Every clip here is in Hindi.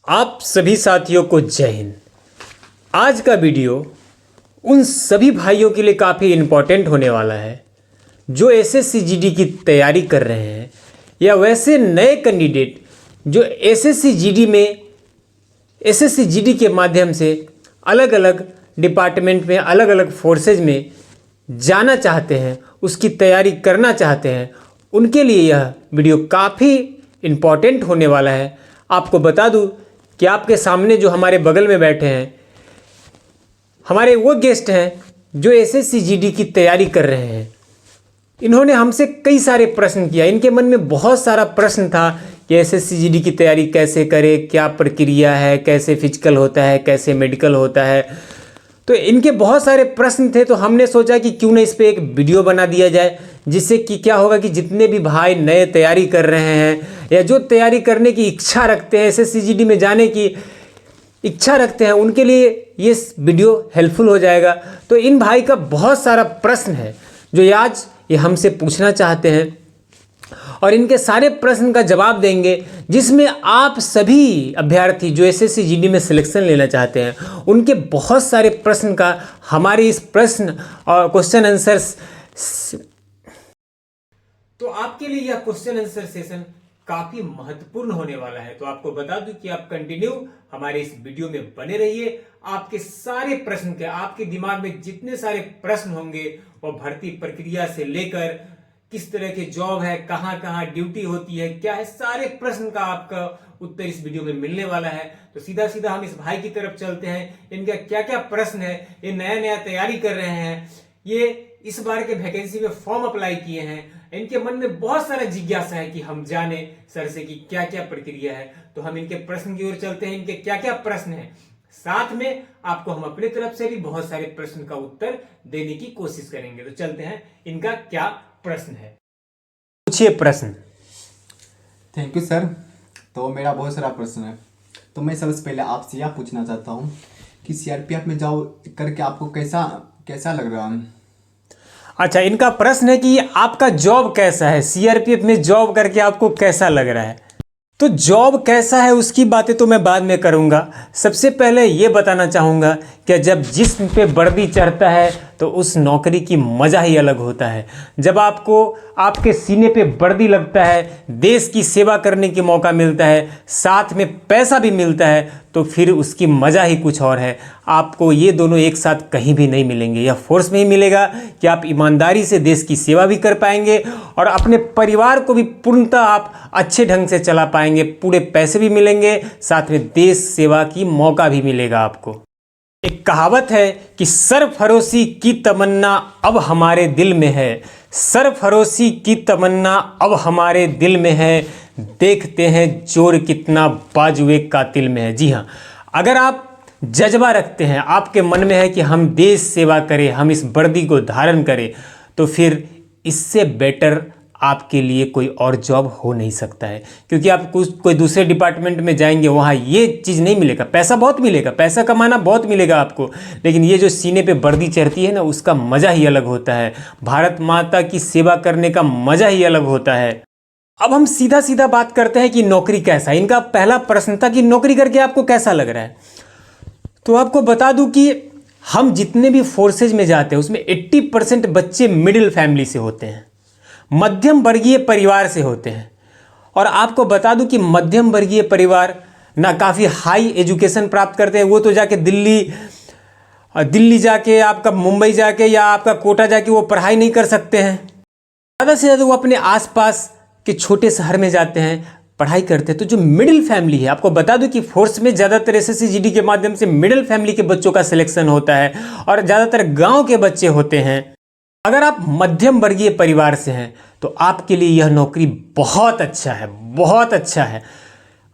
आप सभी साथियों को जय हिंद। आज का वीडियो उन सभी भाइयों के लिए काफ़ी इम्पोर्टेंट होने वाला है जो एसएससी जीडी की तैयारी कर रहे हैं या वैसे नए कैंडिडेट जो एसएससी जीडी के माध्यम से अलग अलग डिपार्टमेंट में अलग अलग फोर्सेज में जाना चाहते हैं, उसकी तैयारी करना चाहते हैं। उनके लिए यह वीडियो काफ़ी इम्पोर्टेंट होने वाला है। आपको बता दूं कि आपके सामने जो हमारे बगल में बैठे हैं हमारे वो गेस्ट हैं जो एसएससी जीडी की तैयारी कर रहे हैं। इन्होंने हमसे कई सारे प्रश्न किया। इनके मन में बहुत सारा प्रश्न था कि एसएससी जीडी की तैयारी कैसे करें, क्या प्रक्रिया है, कैसे फिजिकल होता है, कैसे मेडिकल होता है। तो इनके बहुत सारे प्रश्न थे, तो हमने सोचा कि क्यों ना इस पर एक वीडियो बना दिया जाए, जिससे कि क्या होगा कि जितने भी भाई नए तैयारी कर रहे हैं या जो तैयारी करने की इच्छा रखते हैं, एसएससी जीडी में जाने की इच्छा रखते हैं, उनके लिए ये वीडियो हेल्पफुल हो जाएगा। तो इन भाई का बहुत सारा प्रश्न है जो आज ये हमसे पूछना चाहते हैं और इनके सारे प्रश्न का जवाब देंगे, जिसमें आप सभी अभ्यर्थी जो एसएससी जीडी में सिलेक्शन लेना चाहते हैं उनके बहुत सारे प्रश्न का हमारे इस प्रश्न और क्वेश्चन आंसर्स। तो आपके लिए यह क्वेश्चन आंसर सेशन काफी महत्वपूर्ण होने वाला है। तो आपको बता दूं कि आप कंटिन्यू हमारे इस वीडियो में बने रहिए। आपके सारे प्रश्न के, आपके दिमाग में जितने सारे प्रश्न होंगे वो भर्ती प्रक्रिया से लेकर किस तरह के जॉब है, कहां कहां ड्यूटी होती है, क्या है, सारे प्रश्न का आपका उत्तर इस वीडियो में मिलने वाला है। तो सीधा सीधा हम इस भाई की तरफ चलते हैं। इनका क्या क्या प्रश्न है, ये नया नया तैयारी कर रहे हैं, ये इस बार के वैकेंसी में फॉर्म अप्लाई किए हैं, इनके मन में बहुत सारा जिज्ञासा है कि हम जाने सर से कि क्या क्या प्रक्रिया है। तो हम इनके प्रश्न की ओर चलते हैं, इनके क्या क्या प्रश्न है, साथ में आपको हम अपनी तरफ से भी बहुत सारे प्रश्न का उत्तर देने की कोशिश करेंगे। तो चलते हैं, इनका क्या प्रश्न है, पूछिए प्रश्न। Thank you sir. तो मेरा बहुत सारा प्रश्न है। तो मैं सबसे पहले आपसे यह पूछना चाहता हूँ कि सीआरपीएफ में जॉब करके आपको कैसा लग रहा है? अच्छा, इनका प्रश्न है कि आपका जॉब कैसा है, सीआरपीएफ में जॉब करके आपको कैसा लग रहा है। तो जॉब कैसा है उसकी बातें तो मैं बाद में करूंगा। सबसे पहले ये बताना चाहूँगा कि जब जिस्म पे वर्दी चढ़ता है तो उस नौकरी की मज़ा ही अलग होता है। जब आपको आपके सीने पे वर्दी लगता है, देश की सेवा करने की मौका मिलता है, साथ में पैसा भी मिलता है, तो फिर उसकी मज़ा ही कुछ और है। आपको ये दोनों एक साथ कहीं भी नहीं मिलेंगे। यह फोर्स में ही मिलेगा कि आप ईमानदारी से देश की सेवा भी कर पाएंगे और अपने परिवार को भी पूर्णतः आप अच्छे ढंग से चला पाएंगे। पूरे पैसे भी मिलेंगे, साथ में देश सेवा की मौका भी मिलेगा आपको। एक कहावत है कि सरफरोशी की तमन्ना अब हमारे दिल में है, सरफरोशी की तमन्ना अब हमारे दिल में है, देखते हैं जोर कितना बाजुए कातिल में है। जी हाँ, अगर आप जज्बा रखते हैं, आपके मन में है कि हम देश सेवा करें, हम इस वर्दी को धारण करें, तो फिर इससे बेटर आपके लिए कोई और जॉब हो नहीं सकता है। क्योंकि आप कोई दूसरे डिपार्टमेंट में जाएंगे, वहाँ ये चीज़ नहीं मिलेगा। पैसा बहुत मिलेगा, पैसा कमाना बहुत मिलेगा आपको, लेकिन ये जो सीने पे वर्दी चढ़ती है ना, उसका मज़ा ही अलग होता है। भारत माता की सेवा करने का मज़ा ही अलग होता है। अब हम सीधा सीधा बात करते हैं कि नौकरी कैसा है। इनका पहला प्रश्न था कि नौकरी करके आपको कैसा लग रहा है। तो आपको बता दूं कि हम जितने भी फोर्सेज में जाते हैं उसमें 80% बच्चे मिडिल फैमिली से होते हैं, मध्यम वर्गीय परिवार से होते हैं। और आपको बता दूं कि मध्यम वर्गीय परिवार ना काफ़ी हाई एजुकेशन प्राप्त करते हैं। वो तो जाके दिल्ली जाके, आपका मुंबई जाके या आपका कोटा जाके वो पढ़ाई नहीं कर सकते हैं। ज़्यादा से ज़्यादा वो अपने आसपास के छोटे शहर में जाते हैं, पढ़ाई करते हैं। तो जो मिडिल फैमिली है, आपको बता दूं कि फोर्स में ज़्यादातर एसएससी जीडी के माध्यम से मिडिल फैमिली के बच्चों का सिलेक्शन होता है और ज़्यादातर गाँव के बच्चे होते हैं। अगर आप मध्यम वर्गीय परिवार से हैं तो आपके लिए यह नौकरी बहुत अच्छा है, बहुत अच्छा है।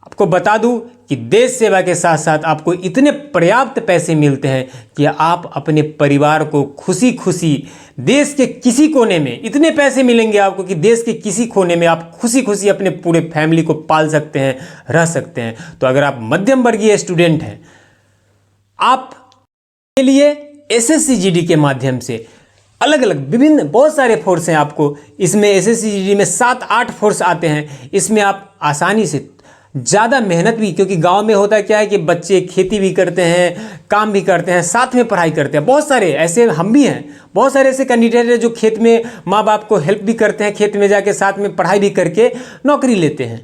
आपको बता दूं कि देश सेवा के साथ साथ आपको इतने पर्याप्त पैसे मिलते हैं कि आप अपने परिवार को खुशी खुशी देश के किसी कोने में, इतने पैसे मिलेंगे आपको कि देश के किसी कोने में आप खुशी खुशी अपने पूरे फैमिली को पाल सकते हैं, रह सकते हैं। तो अगर आप मध्यम वर्गीय स्टूडेंट हैं, आप के लिए एसएससी जीडी के माध्यम से अलग अलग विभिन्न बहुत सारे फोर्स हैं। आपको इसमें एसएससी जीडी में 7-8 फोर्स आते हैं। इसमें आप आसानी से ज़्यादा मेहनत भी, क्योंकि गांव में होता क्या है कि बच्चे खेती भी करते हैं, काम भी करते हैं, साथ में पढ़ाई करते हैं। बहुत सारे ऐसे हम भी हैं, बहुत सारे ऐसे कैंडिडेट हैं जो खेत में माँ बाप को हेल्प भी करते हैं, खेत में जाके साथ में पढ़ाई भी करके नौकरी लेते हैं।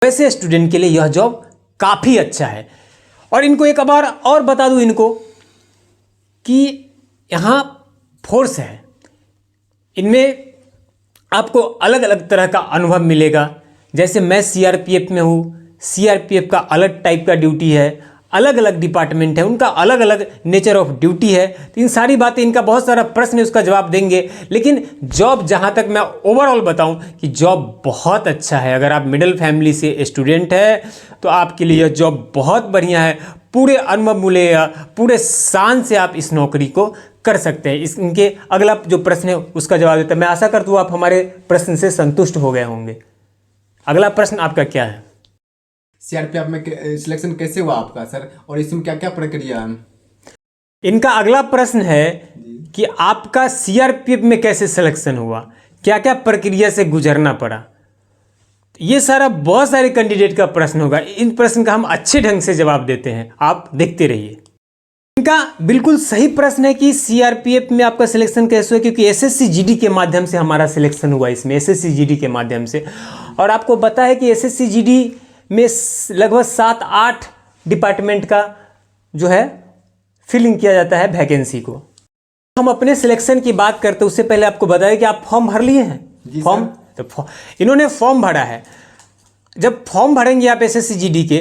वैसे स्टूडेंट के लिए यह जॉब काफ़ी अच्छा है। और इनको एक बार और बता दूँ इनको कि यहाँ फोर्स है, इनमें आपको अलग अलग तरह का अनुभव मिलेगा। जैसे मैं सीआरपीएफ में हूँ, सीआरपीएफ का अलग टाइप का ड्यूटी है, अलग अलग डिपार्टमेंट है, उनका अलग अलग नेचर ऑफ ड्यूटी है। तो इन सारी बातें, इनका बहुत सारा प्रश्न है, उसका जवाब देंगे। लेकिन जॉब जहाँ तक मैं ओवरऑल बताऊँ कि जॉब बहुत अच्छा है। अगर आप मिडिल फैमिली से स्टूडेंट है तो आपके लिए यह जॉब बहुत बढ़िया है। पूरे अनुभव मिलेगा, पूरे शान से आप इस नौकरी को कर सकते हैं। इनके अगला जो प्रश्न है उसका जवाब देता है। मैं आशा करता हूँ आप हमारे प्रश्न से संतुष्ट हो गए होंगे। अगला प्रश्न आपका क्या है? सीआरपीएफ में सिलेक्शन कैसे हुआ आपका सर, और इसमें क्या क्या प्रक्रिया है? इनका अगला प्रश्न है कि आपका सीआरपीएफ में कैसे सिलेक्शन हुआ, क्या क्या प्रक्रिया से गुजरना पड़ा। ये सारा बहुत सारे कैंडिडेट का प्रश्न होगा। इन प्रश्न का हम अच्छे ढंग से जवाब देते हैं, आप देखते रहिए। इनका बिल्कुल सही प्रश्न है कि सीआरपीएफ में आपका सिलेक्शन कैसे हुआ, क्योंकि एसएससी जीडी के माध्यम से हमारा सिलेक्शन हुआ इसमें, एसएससी जीडी के माध्यम से। और आपको पता है कि एसएससी जीडी में लगभग 7-8 डिपार्टमेंट का जो है फिलिंग किया जाता है वैकेंसी को। हम अपने सिलेक्शन की बात करते उससे पहले आपको बताया कि आप फॉर्म भर लिए हैं। फॉर्म तो इन्होंने फॉर्म भरा है। जब फॉर्म भरेंगे आप एसएससी जीडी के,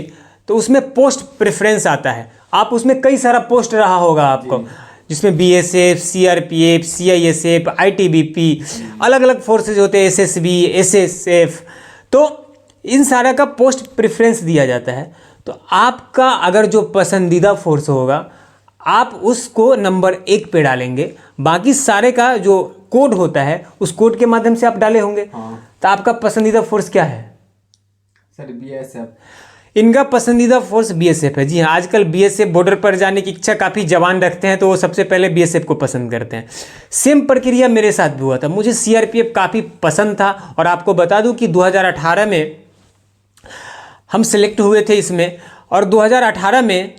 तो उसमें पोस्ट प्रेफरेंस आता है। आप उसमें कई सारा पोस्ट रहा होगा आपको, जिसमें बीएसएफ, सीआरपीएफ, सीआईएसएफ, आईटीबीपी, अलग अलग फोर्सेज होते हैं, एसएसबी, एसएसएफ। तो इन सारा का पोस्ट प्रेफरेंस दिया जाता है। तो आपका अगर जो पसंदीदा फोर्स होगा आप उसको नंबर 1 पे डालेंगे। बाकी सारे का जो कोड होता है उस कोड के माध्यम से आप डाले होंगे। तो आपका पसंदीदा फोर्स क्या है? Sir BSF. इनका पसंदीदा फोर्स बीएसएफ है। जी हाँ, आजकल बीएसएफ बॉर्डर पर जाने की इच्छा काफ़ी जवान रखते हैं, तो वो सबसे पहले बीएसएफ को पसंद करते हैं। सेम प्रक्रिया मेरे साथ भी हुआ था। मुझे सीआरपीएफ काफ़ी पसंद था। और आपको बता दूं कि 2018 में हम सिलेक्ट हुए थे इसमें, और 2018 में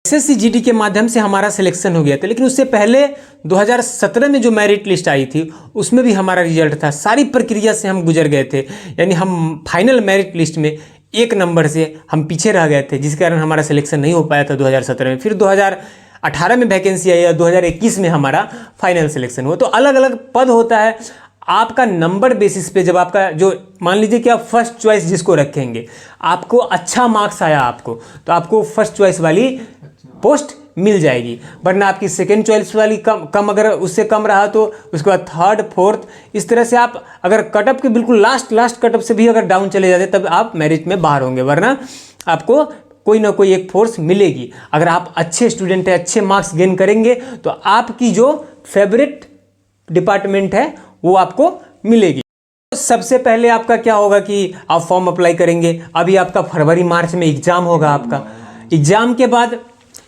एसएससी जीडी के माध्यम से हमारा सिलेक्शन हो गया था। लेकिन उससे पहले 2017 में जो मेरिट लिस्ट आई थी उसमें भी हमारा रिजल्ट था। सारी प्रक्रिया से हम गुजर गए थे, यानी हम फाइनल मेरिट लिस्ट में 1 नंबर से हम पीछे रह गए थे, जिस कारण हमारा सिलेक्शन नहीं हो पाया था 2017 में। फिर 2018 में वैकेंसी आई और 2021 में हमारा फाइनल सिलेक्शन हुआ। तो अलग अलग पद होता है। आपका नंबर बेसिस पे, जब आपका जो मान लीजिए कि आप फर्स्ट चॉइस जिसको रखेंगे, आपको अच्छा मार्क्स आया आपको, तो आपको फर्स्ट चॉइस वाली पोस्ट मिल जाएगी। वरना आपकी सेकेंड चॉइस वाली कम अगर उससे कम रहा तो उसके बाद थर्ड, फोर्थ, इस तरह से आप अगर कटअप के बिल्कुल लास्ट कटअप से भी अगर डाउन चले जाते तब आप मेरिट में बाहर होंगे। वरना आपको कोई ना कोई एक फोर्स मिलेगी। अगर आप अच्छे स्टूडेंट हैं, अच्छे मार्क्स गेन करेंगे, तो आपकी जो फेवरेट डिपार्टमेंट है वो आपको मिलेगी। सबसे पहले आपका क्या होगा कि आप फॉर्म अप्लाई करेंगे। अभी आपका फरवरी मार्च में एग्ज़ाम होगा। आपका एग्ज़ाम के बाद,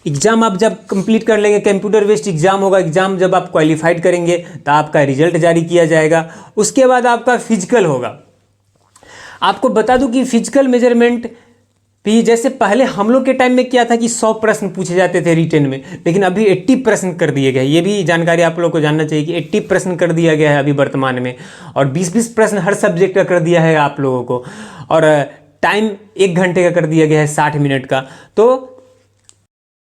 एग्ज़ाम आप जब कंप्लीट कर लेंगे, कंप्यूटर बेस्ड एग्ज़ाम होगा। एग्ज़ाम जब आप क्वालिफाइड करेंगे तो आपका रिजल्ट जारी किया जाएगा। उसके बाद आपका फिजिकल होगा। आपको बता दूं कि फिजिकल मेजरमेंट भी, जैसे पहले हम लोग के टाइम में क्या था कि 100 प्रश्न पूछे जाते थे रिटन में, लेकिन अभी 80 प्रश्न कर दिए गए। ये भी जानकारी आप लोग को जानना चाहिए कि 80 प्रश्न कर दिया गया है अभी वर्तमान में, और 20-20 प्रश्न हर सब्जेक्ट का कर दिया है आप लोगों को। और टाइम 1 घंटे का कर दिया गया है, 60 मिनट का। तो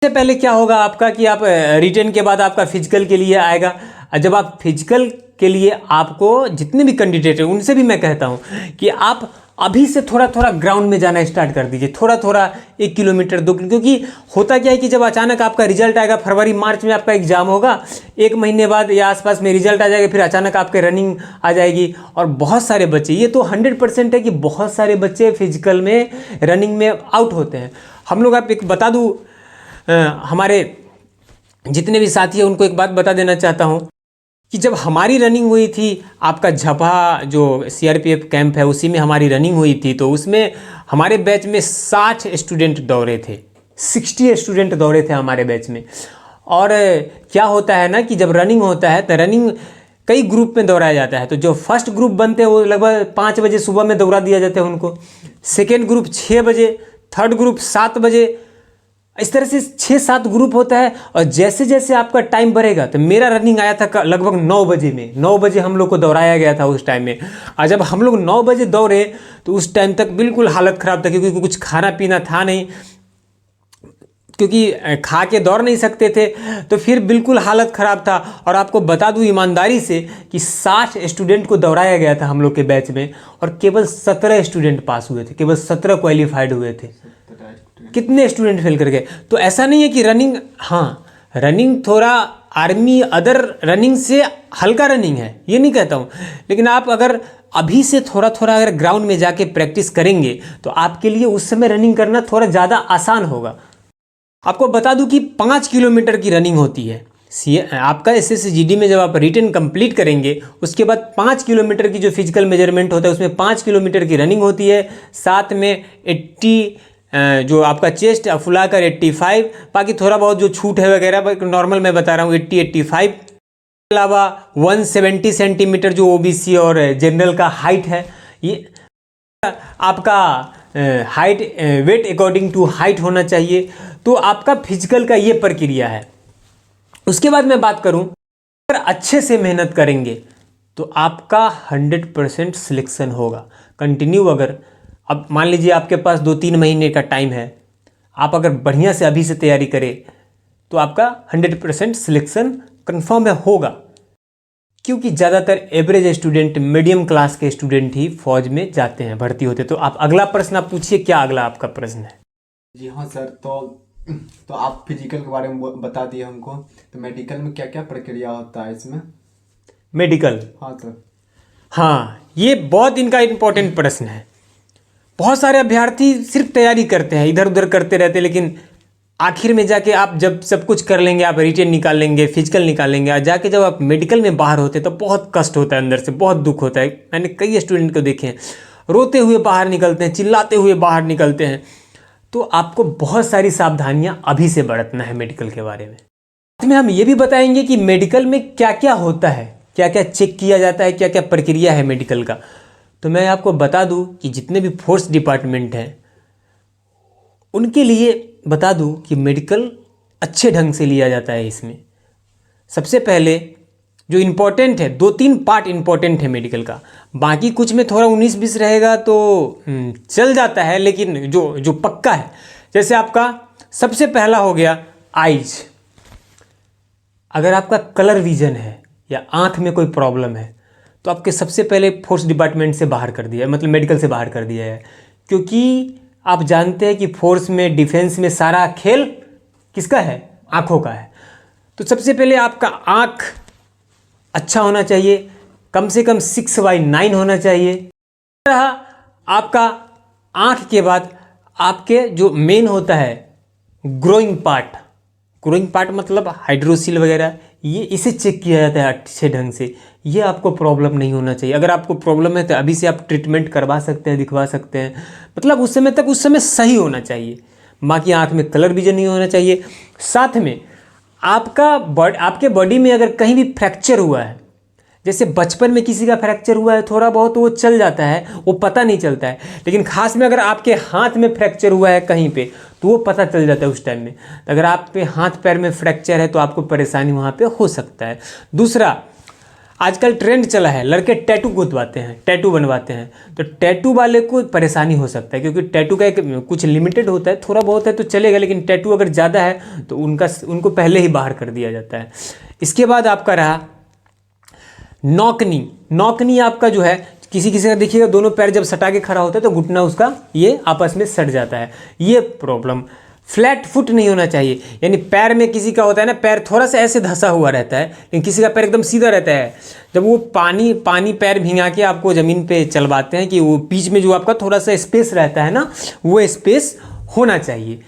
सबसे पहले क्या होगा आपका कि आप रिटन के बाद आपका फिजिकल के लिए आएगा। जब आप फिजिकल के लिए, आपको जितने भी कैंडिडेट हैं उनसे भी मैं कहता हूं कि आप अभी से थोड़ा थोड़ा ग्राउंड में जाना स्टार्ट कर दीजिए। थोड़ा थोड़ा 1 किलोमीटर 2 किलोमीटर, क्योंकि होता क्या है कि जब अचानक आपका रिजल्ट आएगा, फरवरी मार्च में आपका एग्जाम होगा, 1 महीने बाद या आसपास में रिजल्ट आ जाएगा, फिर अचानक आपके रनिंग आ जाएगी। और बहुत सारे बच्चे, ये तो 100% है कि बहुत सारे बच्चे फिजिकल में, रनिंग में आउट होते हैं। हम लोग, आप एक बता दूँ, हमारे जितने भी साथी हैं उनको एक बात बता देना चाहता हूं कि जब हमारी रनिंग हुई थी, आपका झपा जो सीआरपीएफ कैंप है उसी में हमारी रनिंग हुई थी, तो उसमें हमारे बैच में 60 स्टूडेंट दौड़े थे, 60 स्टूडेंट दौड़े थे हमारे बैच में। और क्या होता है ना कि जब रनिंग होता है तो रनिंग कई ग्रुप में दौड़ाया जाता है। तो जो फर्स्ट ग्रुप बनते हैं वो लगभग 5 बजे सुबह में दौड़ा दिया जाता है उनको, सेकेंड ग्रुप 6 बजे, थर्ड ग्रुप 7 बजे, इस तरह से 6-7 ग्रुप होता है। और जैसे जैसे आपका टाइम बढ़ेगा, तो मेरा रनिंग आया था लगभग 9 बजे में, 9 बजे हम लोग को दौड़ाया गया था उस टाइम में। और जब हम लोग 9 बजे दौड़े तो उस टाइम तक बिल्कुल हालत ख़राब था, क्योंकि कुछ खाना पीना था नहीं, क्योंकि खा के दौड़ नहीं सकते थे, तो फिर बिल्कुल हालत ख़राब था। और आपको बता दूं ईमानदारी से कि 60 स्टूडेंट को दौड़ाया गया था हम लोग के बैच में, और केवल 17 स्टूडेंट पास हुए थे, केवल 17 क्वालिफाइड हुए थे। कितने स्टूडेंट फेल कर गए। तो ऐसा नहीं है कि रनिंग, हाँ रनिंग थोड़ा आर्मी अदर रनिंग से हल्का रनिंग है, ये नहीं कहता हूँ, लेकिन आप अगर अभी से थोड़ा थोड़ा अगर ग्राउंड में जाके प्रैक्टिस करेंगे तो आपके लिए उस समय रनिंग करना थोड़ा ज़्यादा आसान होगा। आपको बता दूं कि 5 किलोमीटर की रनिंग होती है। आपका SSGD में जब आप रिटन कंप्लीट करेंगे उसके बाद 5 किलोमीटर की जो फिजिकल मेजरमेंट होता है उसमें 5 किलोमीटर की रनिंग होती है, साथ में 80 जो आपका चेस्ट फुलाकर 85, बाकी थोड़ा बहुत जो छूट है वगैरह नॉर्मल मैं बता रहा हूँ 80-85, के अलावा 170 सेंटीमीटर जो OBC और जनरल का हाइट है, ये आपका height weight according to height होना चाहिए। तो आपका फिजिकल का ये प्रक्रिया है। उसके बाद मैं बात करूं, अगर अच्छे से मेहनत करेंगे तो आपका 100% सिलेक्शन होगा। कंटिन्यू अगर अब मान लीजिए आपके पास 2-3 महीने का टाइम है, आप अगर बढ़िया से अभी से तैयारी करें तो आपका 100% सिलेक्शन कन्फर्म है होगा, क्योंकि ज़्यादातर एवरेज स्टूडेंट, मीडियम क्लास के स्टूडेंट ही फौज में जाते हैं, भर्ती होते हैं। तो आप अगला प्रश्न आप पूछिए, क्या अगला आपका प्रश्न है? जी हाँ सर, तो आप फिजिकल के बारे में बता दिए हमको, तो मेडिकल में क्या क्या प्रक्रिया होता है इसमें? मेडिकल, हाँ सर। हाँ ये बहुत इनका इम्पोर्टेंट प्रश्न है। बहुत सारे अभ्यर्थी सिर्फ तैयारी करते हैं, इधर उधर करते रहते हैं, लेकिन आखिर में जाके आप जब सब कुछ कर लेंगे, आप रिटेन निकाल लेंगे, फिजिकल निकालेंगे, और जाके जब आप मेडिकल में बाहर होते हैं तो बहुत कष्ट होता है, अंदर से बहुत दुख होता है। मैंने कई स्टूडेंट को देखे हैं, रोते हुए बाहर निकलते हैं, चिल्लाते हुए बाहर निकलते हैं। तो आपको बहुत सारी सावधानियां अभी से बरतना है मेडिकल के बारे में। साथ में हम ये भी बताएंगे कि मेडिकल में क्या क्या होता है, क्या क्या चेक किया जाता है, क्या क्या प्रक्रिया है मेडिकल का। तो मैं आपको बता दूं कि जितने भी फोर्स डिपार्टमेंट हैं उनके लिए बता दूं कि मेडिकल अच्छे ढंग से लिया जाता है। इसमें सबसे पहले जो इम्पोर्टेंट है, 2-3 पार्ट इम्पोर्टेंट है मेडिकल का, बाकी कुछ में थोड़ा 19-20 रहेगा तो चल जाता है, लेकिन जो पक्का है, जैसे आपका सबसे पहला हो गया आइज। अगर आपका कलर विजन है या आँख में कोई प्रॉब्लम है तो आपके सबसे पहले फोर्स डिपार्टमेंट से बाहर कर दिया है, मतलब मेडिकल से बाहर कर दिया है, क्योंकि आप जानते हैं कि फोर्स में, डिफेंस में सारा खेल किसका है? आँखों का है। तो सबसे पहले आपका आँख अच्छा होना चाहिए, कम से कम 6/9 होना चाहिए। रहा आपका आँख के बाद आपके जो मेन होता है ग्रोइंग पार्ट मतलब हाइड्रोसिल वगैरह, ये इसे चेक किया जाता है अच्छे ढंग से। ये आपको प्रॉब्लम नहीं होना चाहिए। अगर आपको प्रॉब्लम है तो अभी से आप ट्रीटमेंट करवा सकते हैं, दिखवा सकते हैं, मतलब उस समय सही होना चाहिए। बाकी आँख में कलर विजन नहीं होना चाहिए। साथ में आपके बॉडी में अगर कहीं भी फ्रैक्चर हुआ है, जैसे बचपन में किसी का फ्रैक्चर हुआ है, थोड़ा बहुत वो चल जाता है, वो पता नहीं चलता है, लेकिन खास में अगर आपके हाथ में फ्रैक्चर हुआ है कहीं पे तो वो पता चल जाता है उस टाइम में। तो अगर आप पे हाथ पैर में फ्रैक्चर है तो आपको परेशानी वहाँ पे हो सकता है। दूसरा, आजकल ट्रेंड चला है, लड़के टैटू गुथवाते हैं, टैटू बनवाते हैं, तो टैटू वाले को परेशानी हो सकता है, क्योंकि टैटू का एक कुछ लिमिटेड होता है, थोड़ा बहुत है तो चलेगा, लेकिन टैटू अगर ज़्यादा है तो उनको पहले ही बाहर कर दिया जाता है। इसके बाद आपका रहा नौकनी आपका जो है, किसी का देखिएगा दोनों पैर जब सटा के खड़ा होता है तो घुटना उसका ये आपस में सट जाता है, ये प्रॉब्लम। फ्लैट फुट नहीं होना चाहिए, यानी पैर में किसी का होता है ना, पैर थोड़ा सा ऐसे धंसा हुआ रहता है, लेकिन किसी का पैर एकदम सीधा रहता है। जब वो पानी पैर भिंगा के आपको ज़मीन पे चलवाते हैं कि वो बीच में जो आपका थोड़ा सा स्पेस रहता है ना, वो स्पेस होना चाहिए।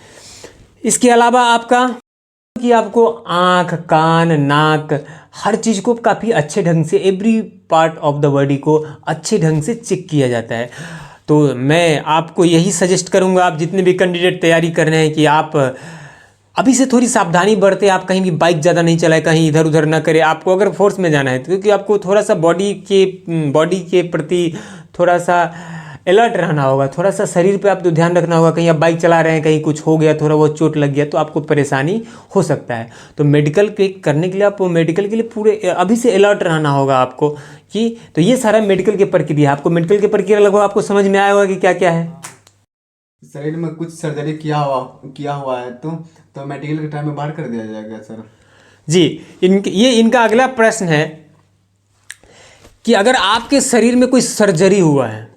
इसके अलावा आपका कि आपको आँख, कान, नाक, हर चीज़ को काफ़ी अच्छे ढंग से, every part of the body को अच्छे ढंग से चेक किया जाता है। तो मैं आपको यही सजेस्ट करूंगा, आप जितने भी कैंडिडेट तैयारी कर रहे हैं, कि आप अभी से थोड़ी सावधानी बरते, आप कहीं भी बाइक ज़्यादा नहीं चलाएं, कहीं इधर उधर ना करें। आपको अगर फोर्स में जाना है तो क्योंकि आपको थोड़ा सा बॉडी के प्रति थोड़ा सा अलर्ट रहना होगा, थोड़ा सा शरीर पे आप तो ध्यान रखना होगा। कहीं आप बाइक चला रहे हैं, कहीं कुछ हो गया, थोड़ा बहुत चोट लग गया तो आपको परेशानी हो सकता है। तो मेडिकल के करने के लिए आप मेडिकल के लिए पूरे अभी से अलर्ट रहना होगा आपको कि तो ये सारा मेडिकल की प्रक्रिया, आपको मेडिकल की प्रक्रिया लगभग आपको समझ में आया होगा कि क्या क्या है। शरीर में कुछ सर्जरी किया हुआ है तो मेडिकल के टाइम में बाहर कर दिया जाएगा सर? जी, इनका अगला प्रश्न है कि अगर आपके शरीर में कोई सर्जरी हुआ है,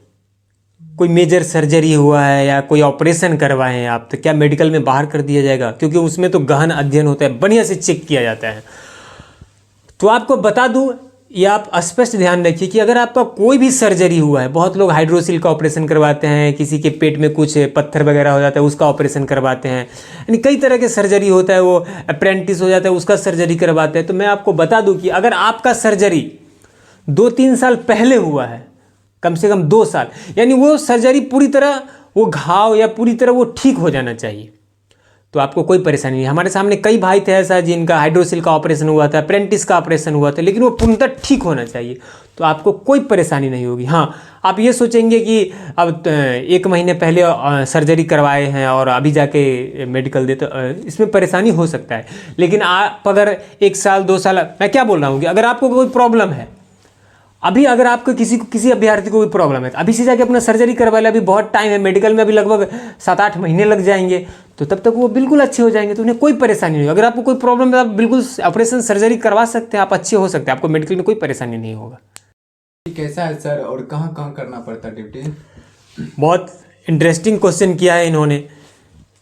कोई मेजर सर्जरी हुआ है या कोई ऑपरेशन करवाए हैं आप, तो क्या मेडिकल में बाहर कर दिया जाएगा? क्योंकि उसमें तो गहन अध्ययन होता है, बढ़िया से चेक किया जाता है। तो आपको बता दूं, ये आप स्पष्ट ध्यान रखिए कि अगर आपका कोई भी सर्जरी हुआ है, बहुत लोग हाइड्रोसिल का ऑपरेशन करवाते हैं, किसी के पेट में कुछ पत्थर वगैरह हो जाता है उसका ऑपरेशन करवाते हैं, यानी कई तरह के सर्जरी होता है, वो अप्रेंटिस हो जाता है उसका सर्जरी करवाते हैं। तो मैं आपको बता दूं कि अगर आपका सर्जरी 2-3 साल पहले हुआ है, कम से कम 2 साल, यानी वो सर्जरी पूरी तरह, वो घाव या पूरी तरह वो ठीक हो जाना चाहिए, तो आपको कोई परेशानी नहीं। हमारे सामने कई भाई थे ऐसा जिनका हाइड्रोसिल का ऑपरेशन हुआ था, अप्रेंटिस का ऑपरेशन हुआ था, लेकिन वो पूर्णतः ठीक होना चाहिए, तो आपको कोई परेशानी नहीं होगी। हाँ, आप ये सोचेंगे कि अब 1 महीने पहले सर्जरी करवाए हैं और अभी जाके मेडिकल दे, तो इसमें परेशानी हो सकता है। लेकिन आप अगर 1 साल 2 साल, मैं क्या बोल रहा हूँ कि अगर आपको कोई प्रॉब्लम है, अभी अगर आपको किसी अभ्यर्थी को कोई प्रॉब्लम है तो अभी से जाके अपना सर्जरी करवा ले, अभी बहुत टाइम है, मेडिकल में अभी लगभग 7-8 महीने लग जाएंगे, तो तब तक वो बिल्कुल अच्छे हो जाएंगे, तो उन्हें कोई परेशानी नहीं होगी। अगर आपको कोई प्रॉब्लम है आप बिल्कुल ऑपरेशन सर्जरी करवा सकते हैं, आप अच्छे हो सकते हैं, आपको मेडिकल में कोई परेशानी नहीं होगा। कैसा है सर और कहाँ कहाँ करना पड़ता है ड्यूटी? बहुत इंटरेस्टिंग क्वेश्चन किया है इन्होंने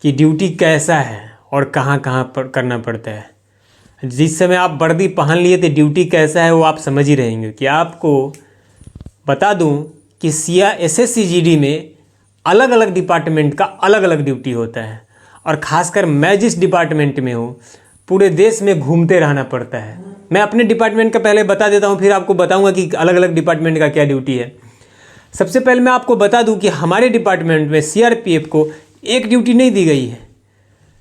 कि ड्यूटी कैसा है और कहाँ कहाँ पर करना पड़ता है। जिस समय आप वर्दी पहन लिए थे ड्यूटी कैसा है वो आप समझ ही रहेंगे। कि आपको बता दूं कि SSCGD में अलग अलग डिपार्टमेंट का अलग अलग ड्यूटी होता है, और ख़ासकर मैं जिस डिपार्टमेंट में हूँ पूरे देश में घूमते रहना पड़ता है। मैं अपने डिपार्टमेंट का पहले बता देता हूँ, फिर आपको बताऊँगा कि अलग अलग डिपार्टमेंट का क्या ड्यूटी है। सबसे पहले मैं आपको बता दूँ कि हमारे डिपार्टमेंट में CRPF को एक ड्यूटी नहीं दी गई है।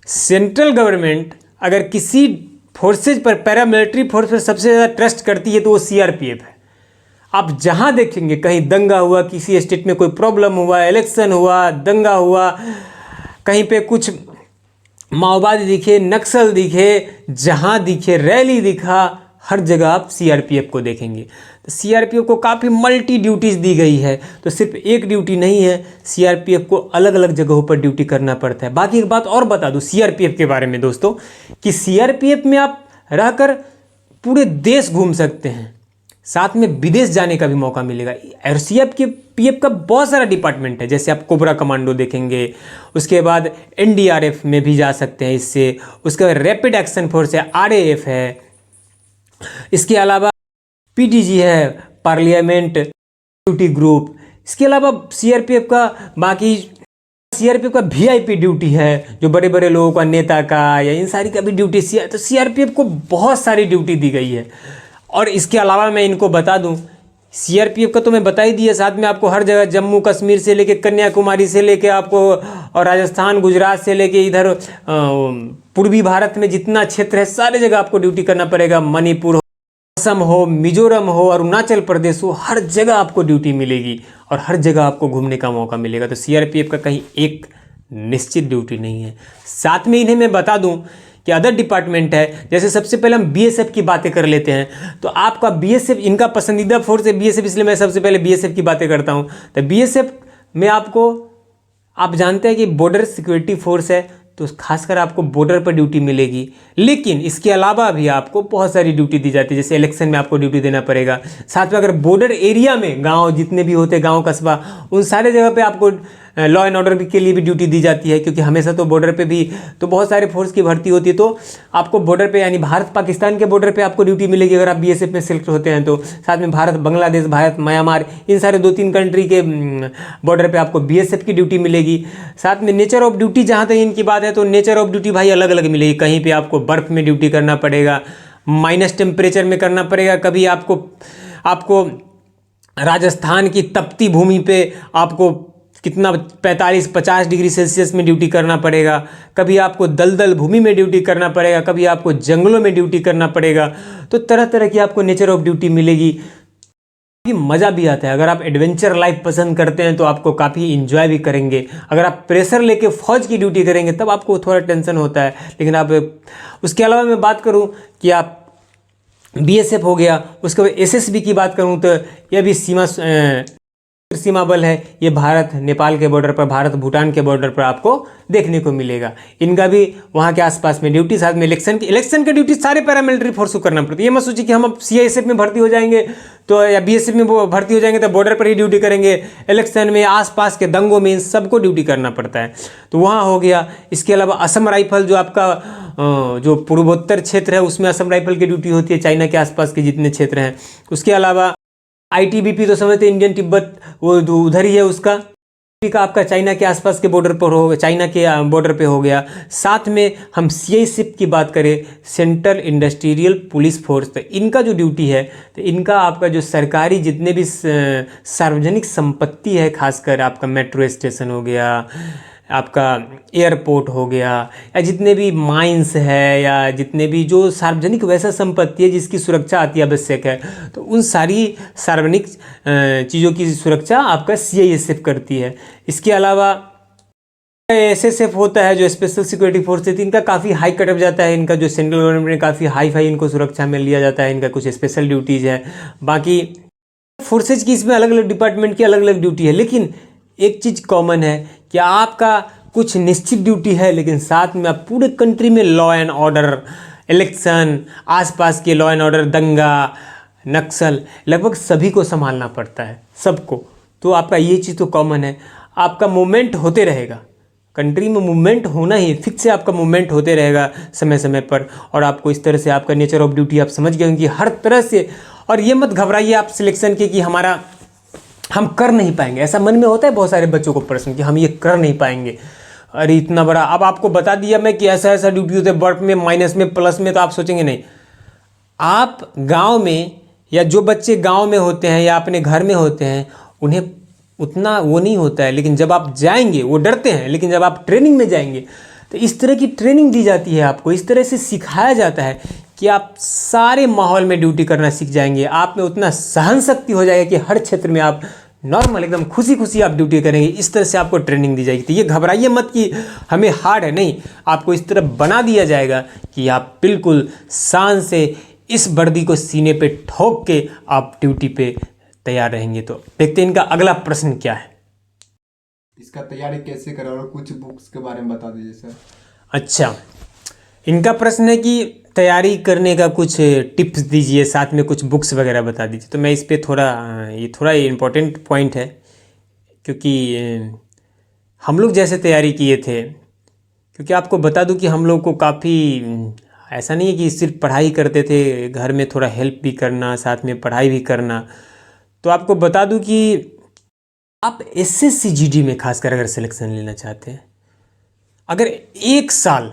सेंट्रल गवर्नमेंट अगर किसी फोर्सेज पर, पैरामिलिट्री फोर्स पर सबसे ज़्यादा ट्रस्ट करती है तो वो CRPF है। आप जहाँ देखेंगे, कहीं दंगा हुआ, किसी स्टेट में कोई प्रॉब्लम हुआ, इलेक्शन हुआ, दंगा हुआ, कहीं पे कुछ माओवादी दिखे, नक्सल दिखे, जहाँ दिखे, रैली दिखा, हर जगह आप CRPF को देखेंगे। तो CRPF को काफ़ी मल्टी ड्यूटीज़ दी गई है, तो सिर्फ एक ड्यूटी नहीं है, CRPF को अलग अलग जगहों पर ड्यूटी करना पड़ता है। बाकी एक बात और बता दूं CRPF के बारे में दोस्तों, कि CRPF में आप रहकर पूरे देश घूम सकते हैं, साथ में विदेश जाने का भी मौका मिलेगा। और CRPF का बहुत सारा डिपार्टमेंट है, जैसे आप कोबरा कमांडो देखेंगे, उसके बाद NDRF में भी जा सकते हैं इससे, उसके बाद रैपिड एक्शन फोर्स है, RAF है, इसके अलावा PDG है, पार्लियामेंट ड्यूटी ग्रुप। इसके अलावा CRPF का VIP ड्यूटी है, जो बड़े बड़े लोगों का, नेता का या इन सारी का भी ड्यूटी। तो CRPF को बहुत सारी ड्यूटी दी गई है। और इसके अलावा मैं इनको बता दूं, CRPF का तो मैं बता ही दिया, साथ में आपको हर जगह जम्मू कश्मीर से लेके कन्याकुमारी से लेके आपको, और राजस्थान, गुजरात से लेके इधर पूर्वी भारत में जितना क्षेत्र है सारे जगह आपको ड्यूटी करना पड़ेगा। मणिपुर हो, असम हो, मिजोरम हो, अरुणाचल प्रदेश हो, हर जगह आपको ड्यूटी मिलेगी और हर जगह आपको घूमने का मौका मिलेगा। तो CRPF का कहीं एक निश्चित ड्यूटी नहीं है। साथ में इन्हें मैं बता दूं कि अदर डिपार्टमेंट है, जैसे सबसे पहले हम BSF की बातें कर लेते हैं। तो आपका BSF इनका पसंदीदा फोर्स है BSF, इसलिए मैं सबसे पहले BSF की बातें करता हूं। तो BSF में आप जानते हैं कि बॉर्डर सिक्योरिटी फोर्स है, तो खासकर आपको बॉर्डर पर ड्यूटी मिलेगी। लेकिन इसके अलावा भी आपको बहुत सारी ड्यूटी दी जाती है, जैसे इलेक्शन में आपको ड्यूटी देना पड़ेगा। साथ में अगर बॉर्डर एरिया में गांव जितने भी होते हैं, गांव कस्बा, उन सारे जगह पे आपको लॉ एंड ऑर्डर के लिए भी ड्यूटी दी जाती है, क्योंकि हमेशा तो बॉर्डर पे भी तो बहुत सारे फोर्स की भर्ती होती है। तो आपको बॉर्डर पे, यानी भारत पाकिस्तान के बॉर्डर पे आपको ड्यूटी मिलेगी अगर आप BSF में सिलेक्ट होते हैं तो। साथ में भारत बांग्लादेश, भारत म्यांमार, इन सारे 2-3 कंट्री के बॉर्डर पे आपको BSF की ड्यूटी मिलेगी। साथ में नेचर ऑफ ड्यूटी, जहाँ तक इनकी बात है, तो नेचर ऑफ ड्यूटी भाई अलग अलग मिलेगी। कहीं पर आपको बर्फ़ में ड्यूटी करना पड़ेगा, माइनस टेम्परेचर में करना पड़ेगा, कभी आपको राजस्थान की तपती भूमि पे आपको कितना 45-50 डिग्री सेल्सियस में ड्यूटी करना पड़ेगा, कभी आपको दलदल भूमि में ड्यूटी करना पड़ेगा, कभी आपको जंगलों में ड्यूटी करना पड़ेगा। तो तरह तरह की आपको नेचर ऑफ ड्यूटी मिलेगी। काफ़ी मज़ा भी आता है। अगर आप एडवेंचर लाइफ पसंद करते हैं तो आपको काफ़ी इंजॉय भी करेंगे। अगर आप प्रेशर लेके फौज की ड्यूटी करेंगे तब आपको थोड़ा टेंशन होता है। लेकिन आप उसके अलावा मैं बात करूं कि आप बीएसएफ हो गया, उसके बाद एसएसबी की बात करूं तो यह भी सीमा बल है। ये भारत नेपाल के बॉर्डर पर, भारत भूटान के बॉर्डर पर आपको देखने को मिलेगा। इनका भी वहाँ के आसपास में ड्यूटी, साथ में इलेक्शन की ड्यूटी सारे पैरामिलिट्री फोर्स को करना पड़ती है। ये मत सोचिए कि हम अब सीआईएसएफ में भर्ती हो जाएंगे तो या बीएसएफ में भर्ती हो जाएंगे तो बॉर्डर पर ही ड्यूटी करेंगे। इलेक्शन में, आसपास के दंगों में, इन सबको ड्यूटी करना पड़ता है। तो वहाँ हो गया। इसके अलावा असम राइफल जो आपका जो पूर्वोत्तर क्षेत्र है उसमें असम राइफल की ड्यूटी होती है, चाइना के आसपास के जितने क्षेत्र हैं। उसके अलावा आईटीबीपी तो समझते हैं, इंडियन तिब्बत, वो उधर ही है उसका का आपका चाइना के आसपास के बॉर्डर पर हो, चाइना के बॉर्डर पे हो गया। साथ में हम सीआईएसएफ की बात करें, सेंट्रल इंडस्ट्रियल पुलिस फोर्स, तो इनका जो ड्यूटी है तो इनका आपका जो सरकारी जितने भी सार्वजनिक संपत्ति है, खासकर आपका मेट्रो स्टेशन हो गया, आपका एयरपोर्ट हो गया, या जितने भी माइंस है, या जितने भी जो सार्वजनिक वैसा संपत्ति है जिसकी सुरक्षा अति आवश्यक है, तो उन सारी सार्वजनिक चीज़ों की सुरक्षा आपका सीआईएसएफ करती है। इसके अलावा एसएसएफ होता है जो स्पेशल सिक्योरिटी फोर्स है। इनका काफ़ी हाई कटअप जाता है। इनका जो सेंट्रल गवर्नमेंट ने काफ़ी हाई फाई इनको सुरक्षा में लिया जाता है। इनका कुछ स्पेशल ड्यूटीज़ है। बाकी फोर्सेज की इसमें अलग अलग डिपार्टमेंट की अलग अलग ड्यूटी है, लेकिन एक चीज़ कॉमन है कि आपका कुछ निश्चित ड्यूटी है, लेकिन साथ में आप पूरे कंट्री में लॉ एंड ऑर्डर, इलेक्शन, आसपास के लॉ एंड ऑर्डर, दंगा, नक्सल, लगभग सभी को संभालना पड़ता है, सबको। तो आपका ये चीज़ तो कॉमन है। आपका मूवमेंट होते रहेगा, कंट्री में मूवमेंट होना ही फिक्स है। आपका मूवमेंट होते रहेगा समय समय पर, और आपको इस तरह से आपका नेचर ऑफ ड्यूटी आप समझ गए होंगे हर तरह से। और ये मत घबराइए आप सिलेक्शन के कि हम कर नहीं पाएंगे। ऐसा मन में होता है बहुत सारे बच्चों को प्रश्न कि हम ये कर नहीं पाएंगे, अरे इतना बड़ा। अब आपको बता दिया मैं कि ऐसा ऐसा ड्यूटी होता है, बर्फ में, माइनस में, प्लस में, तो आप सोचेंगे नहीं। आप गांव में, या जो बच्चे गांव में होते हैं या अपने घर में होते हैं, उन्हें उतना वो नहीं होता है, लेकिन जब आप जाएंगे, वो डरते हैं, लेकिन जब आप ट्रेनिंग में जाएंगे तो इस तरह की ट्रेनिंग दी जाती है आपको, इस तरह से सिखाया जाता है कि आप सारे माहौल में ड्यूटी करना सीख जाएंगे। आप में उतना सहन शक्ति हो जाएगा कि हर क्षेत्र में आप नॉर्मल एकदम खुशी खुशी आप ड्यूटी करेंगे। इस तरह से आपको ट्रेनिंग दी जाएगी। तो ये घबराइए मत कि हमें हार्ड है, नहीं, आपको इस तरह बना दिया जाएगा कि आप बिल्कुल शान से इस वर्दी को सीने पे ठोक के आप ड्यूटी पे तैयार रहेंगे। तो देखते हैं इनका अगला प्रश्न क्या है। इसका तैयारी कैसे करें और कुछ बुक्स के बारे में बता दीजिए सर। अच्छा, इनका प्रश्न है कि तैयारी करने का कुछ टिप्स दीजिए, साथ में कुछ बुक्स वगैरह बता दीजिए। तो मैं इस पर थोड़ा इम्पोर्टेंट पॉइंट है, क्योंकि हम लोग जैसे तैयारी किए थे, क्योंकि आपको बता दूं कि हम लोग को काफ़ी ऐसा नहीं है कि सिर्फ पढ़ाई करते थे, घर में थोड़ा हेल्प भी करना, साथ में पढ़ाई भी करना। तो आपको बता दूं कि आप एसएससी जीडी में खासकर अगर सिलेक्शन लेना चाहते हैं, अगर 1 साल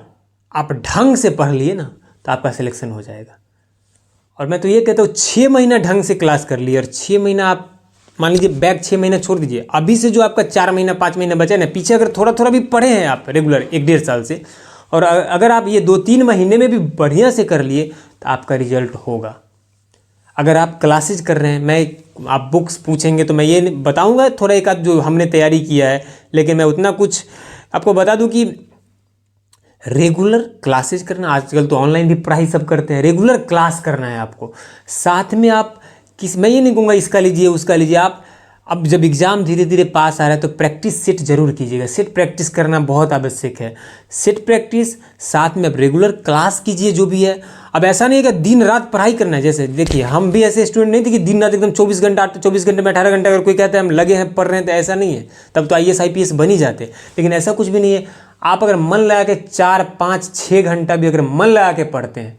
आप ढंग से पढ़ लिए ना तो आपका सिलेक्शन हो जाएगा। और मैं तो ये कहता हूँ 6 महीना ढंग से क्लास कर लिए, और 6 महीना आप मान लीजिए बैक 6 महीना छोड़ दीजिए, अभी से जो आपका 4 महीना 5 महीना बचा ना, पीछे अगर थोड़ा थोड़ा भी पढ़े हैं आप रेगुलर 1-1.5 साल से, और अगर आप ये 2-3 महीने में भी बढ़िया से कर लिए तो आपका रिजल्ट होगा। अगर आप क्लासेज कर रहे हैं, आप बुक्स पूछेंगे तो मैं ये बताऊंगा थोड़ा एक आध जो हमने तैयारी किया है, लेकिन मैं उतना कुछ आपको बता दूं कि रेगुलर क्लासेज करना, आजकल तो ऑनलाइन भी पढ़ाई सब करते हैं, रेगुलर क्लास करना है आपको। साथ में आप मैं ये नहीं कहूँगा इसका लीजिए उसका लीजिए, आप अब जब एग्ज़ाम धीरे धीरे पास आ रहा है तो प्रैक्टिस सेट जरूर कीजिएगा। सेट प्रैक्टिस करना बहुत आवश्यक है। सेट प्रैक्टिस साथ में अब रेगुलर क्लास कीजिए जो भी है। अब ऐसा नहीं है कि दिन रात पढ़ाई करना है। जैसे देखिए हम भी ऐसे स्टूडेंट नहीं थे कि दिन रात एकदम 24 घंटे में 18 घंटे अगर कोई कहता है हम लगे हैं पढ़ रहे हैं, तो ऐसा नहीं है, तब तो IAS IPS बन ही जाते। लेकिन ऐसा कुछ भी नहीं है। आप अगर मन लगा के 4, 5, 6 घंटा भी अगर मन लगा के पढ़ते हैं,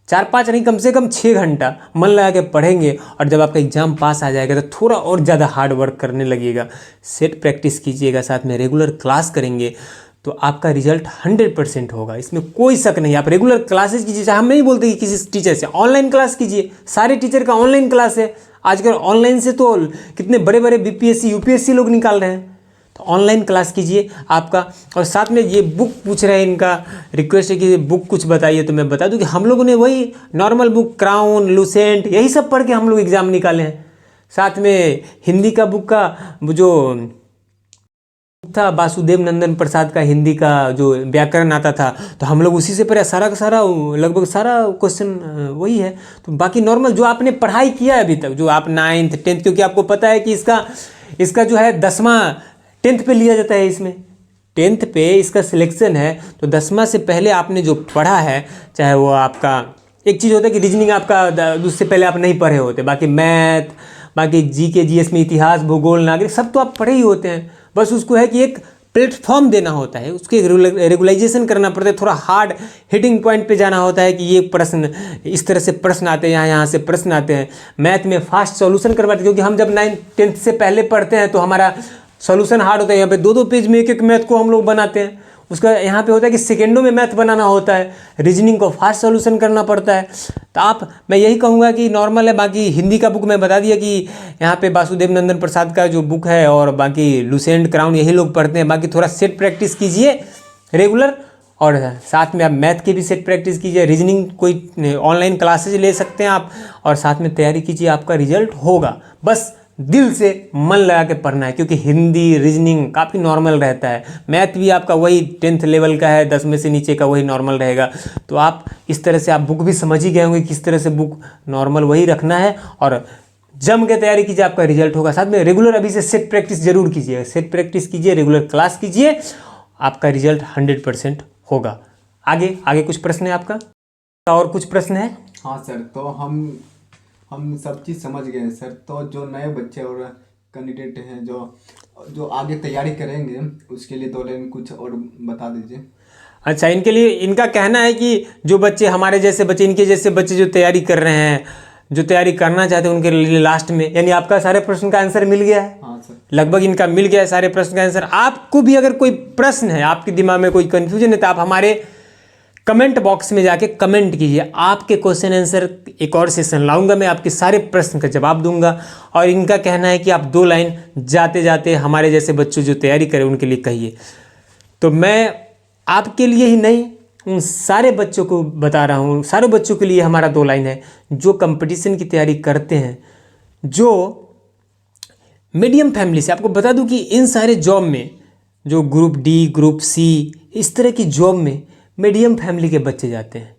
4-5 नहीं, कम से कम 6 घंटा मन लगा के पढ़ेंगे, और जब आपका एग्जाम पास आ जाएगा तो थोड़ा और ज़्यादा हार्ड वर्क करने लगिएगा। सेट प्रैक्टिस कीजिएगा, साथ में रेगुलर क्लास करेंगे तो आपका रिजल्ट 100% होगा, इसमें कोई शक नहीं। आप रेगुलर क्लासेस कीजिए, हम नहीं बोलते कि किसी टीचर से ऑनलाइन क्लास कीजिए, सारे टीचर का ऑनलाइन क्लास है आजकल। ऑनलाइन से तो कितने बड़े बड़े BPSC UPSC लोग निकाल रहे हैं। तो ऑनलाइन क्लास कीजिए आपका। और साथ में ये बुक पूछ रहे हैं, इनका रिक्वेस्ट है कि बुक कुछ बताइए, तो मैं बता दूं कि हम लोगों ने वही नॉर्मल बुक क्राउन, लुसेंट, यही सब पढ़ के हम लोग एग्ज़ाम निकाले हैं। साथ में हिंदी का बुक का जो था वासुदेव नंदन प्रसाद का, हिंदी का जो व्याकरण आता था, तो हम लोग उसी से पढ़े, सारा का सारा लगभग सारा क्वेश्चन वही है। तो बाकी नॉर्मल जो आपने पढ़ाई किया है अभी तक, जो आप 9th 10th, क्योंकि आपको पता है कि इसका जो है 10वां 10th पे लिया जाता है, इसमें 10th पे इसका सिलेक्शन है। तो 10वां से पहले आपने जो पढ़ा है, चाहे वो आपका एक चीज़ होता है कि रीजनिंग आपका उससे पहले आप नहीं पढ़े होते, बाकी मैथ, बाकी जीके जीएस में इतिहास, भूगोल, नागरिक सब तो आप पढ़े ही होते हैं। बस उसको है कि एक प्लेटफॉर्म देना होता है, उसके रेगुलाइजेशन करना पड़ता है, थोड़ा हार्ड हिटिंग पॉइंट पे जाना होता है कि ये प्रश्न इस तरह से प्रश्न आते हैं, यहाँ से प्रश्न आते हैं। मैथ में फास्ट सॉल्यूशन करवाते हैं, क्योंकि हम जब 9th 10th से पहले पढ़ते हैं तो हमारा सॉल्यूशन हार्ड होता है। यहाँ पे 2-2 पेज में एक मैथ को हम लोग बनाते हैं, उसका यहाँ पे होता है कि सेकेंडों में मैथ बनाना होता है, रीजनिंग को फास्ट सॉल्यूशन करना पड़ता है। तो मैं यही कहूँगा कि नॉर्मल है। बाकी हिंदी का बुक मैं बता दिया कि यहाँ पे वासुदेव नंदन प्रसाद का जो बुक है, और बाकी लुसेंट, क्राउन यही लोग पढ़ते हैं। बाकी थोड़ा सेट प्रैक्टिस कीजिए रेगुलर, और साथ में आप मैथ की भी सेट प्रैक्टिस कीजिए। रीजनिंग कोई ऑनलाइन क्लासेज ले सकते हैं आप, और साथ में तैयारी कीजिए, आपका रिजल्ट होगा। बस दिल से मन लगा के पढ़ना है, क्योंकि हिंदी रीजनिंग काफ़ी नॉर्मल रहता है। मैथ भी आपका वही 10th लेवल का है, 10 में से नीचे का वही नॉर्मल रहेगा। तो आप इस तरह से आप बुक भी समझ ही गए होंगे किस तरह से बुक नॉर्मल वही रखना है, और जम के तैयारी कीजिए, आपका रिजल्ट होगा। साथ में रेगुलर अभी से सेट प्रैक्टिस जरूर कीजिए, सेट प्रैक्टिस कीजिए, रेगुलर क्लास कीजिए, आपका रिजल्ट 100% होगा। आगे कुछ प्रश्न है आपका, और कुछ प्रश्न है? हाँ सर, तो हम सब चीज़ समझ गए हैं सर। तो जो नए बच्चे और कैंडिडेट हैं जो आगे तैयारी करेंगे, उसके लिए 2 लाइन कुछ और बता दीजिए। अच्छा, इनके लिए इनका कहना है कि जो बच्चे हमारे जैसे बच्चे, इनके जैसे बच्चे जो तैयारी कर रहे हैं, जो तैयारी करना चाहते हैं, उनके लिए लास्ट में, यानी आपका सारे प्रश्न का आंसर मिल गया है। हाँ सर, लगभग इनका मिल गया है सारे प्रश्न का आंसर। आपको भी अगर कोई प्रश्न है, आपके दिमाग में कोई कन्फ्यूजन है, तो आप हमारे कमेंट बॉक्स में जाके कमेंट कीजिए। आपके क्वेश्चन आंसर एक और सेशन लाऊंगा, मैं आपके सारे प्रश्न का जवाब दूंगा। और इनका कहना है कि आप 2 लाइन जाते जाते हमारे जैसे बच्चों जो तैयारी करें उनके लिए कहिए। तो मैं आपके लिए ही नहीं, उन सारे बच्चों को बता रहा हूँ, सारे बच्चों के लिए हमारा 2 लाइन है, जो कंपटीशन की तैयारी करते हैं, जो मीडियम फैमिली से। आपको बता दूं कि इन सारे जॉब में, जो ग्रुप डी, ग्रुप सी, इस तरह की जॉब में मीडियम फैमिली के बच्चे जाते हैं,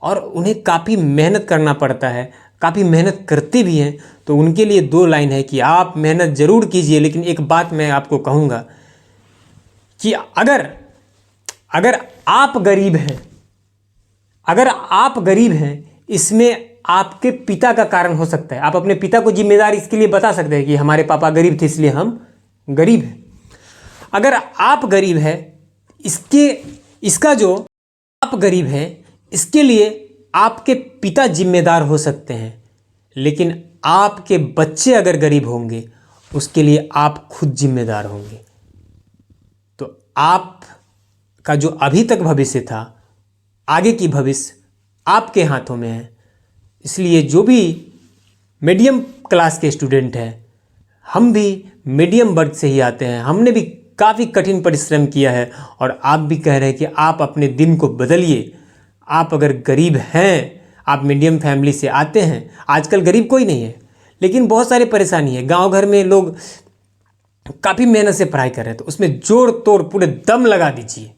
और उन्हें काफ़ी मेहनत करना पड़ता है, काफ़ी मेहनत करते भी हैं। तो उनके लिए 2 लाइन है कि आप मेहनत ज़रूर कीजिए, लेकिन एक बात मैं आपको कहूँगा कि अगर आप गरीब हैं, अगर आप गरीब हैं, इसमें आपके पिता का कारण हो सकता है। आप अपने पिता को जिम्मेदार इसके लिए बता सकते हैं कि हमारे पापा गरीब थे इसलिए हम गरीब हैं। अगर आप गरीब हैं, इसका जो आप गरीब हैं, इसके लिए आपके पिता जिम्मेदार हो सकते हैं, लेकिन आपके बच्चे अगर गरीब होंगे, उसके लिए आप खुद जिम्मेदार होंगे। तो आपका जो अभी तक भविष्य था, आगे की भविष्य आपके हाथों में है। इसलिए जो भी मीडियम क्लास के स्टूडेंट हैं, हम भी मीडियम वर्ग से ही आते हैं, हमने भी काफ़ी कठिन परिश्रम किया है, और आप भी कह रहे हैं कि आप अपने दिन को बदलिए। आप अगर गरीब हैं, आप मीडियम फैमिली से आते हैं, आजकल गरीब कोई नहीं है, लेकिन बहुत सारी परेशानी है। गांव घर में लोग काफ़ी मेहनत से पढ़ाई कर रहे हैं, तो उसमें जोड़ तोड़ पूरे दम लगा दीजिए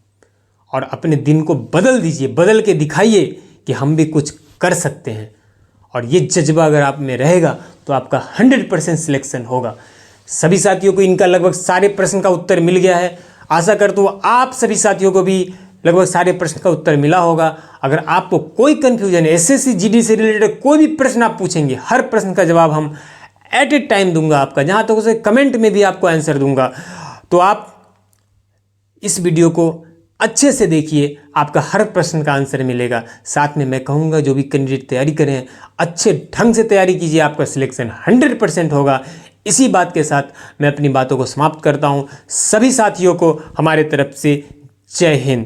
और अपने दिन को बदल दीजिए, बदल के दिखाइए कि हम भी कुछ कर सकते हैं। और ये जज्बा अगर आप में रहेगा तो आपका 100% सिलेक्शन होगा। सभी साथियों को इनका लगभग सारे प्रश्न का उत्तर मिल गया है। आशा करता हूँ आप सभी साथियों को भी लगभग सारे प्रश्न का उत्तर मिला होगा। अगर आपको कोई कन्फ्यूजन है, एसएससी जीडी से रिलेटेड कोई भी प्रश्न आप पूछेंगे, हर प्रश्न का जवाब हम एट ए टाइम दूंगा आपका, जहाँ तक उसे कमेंट में भी आपको आंसर दूंगा। तो आप इस वीडियो को अच्छे से देखिए, आपका हर प्रश्न का आंसर मिलेगा। साथ में मैं कहूँगा जो भी कैंडिडेट तैयारी करें, अच्छे ढंग से तैयारी कीजिए, आपका सिलेक्शन 100% होगा। इसी बात के साथ मैं अपनी बातों को समाप्त करता हूँ। सभी साथियों को हमारे तरफ से जय हिंद।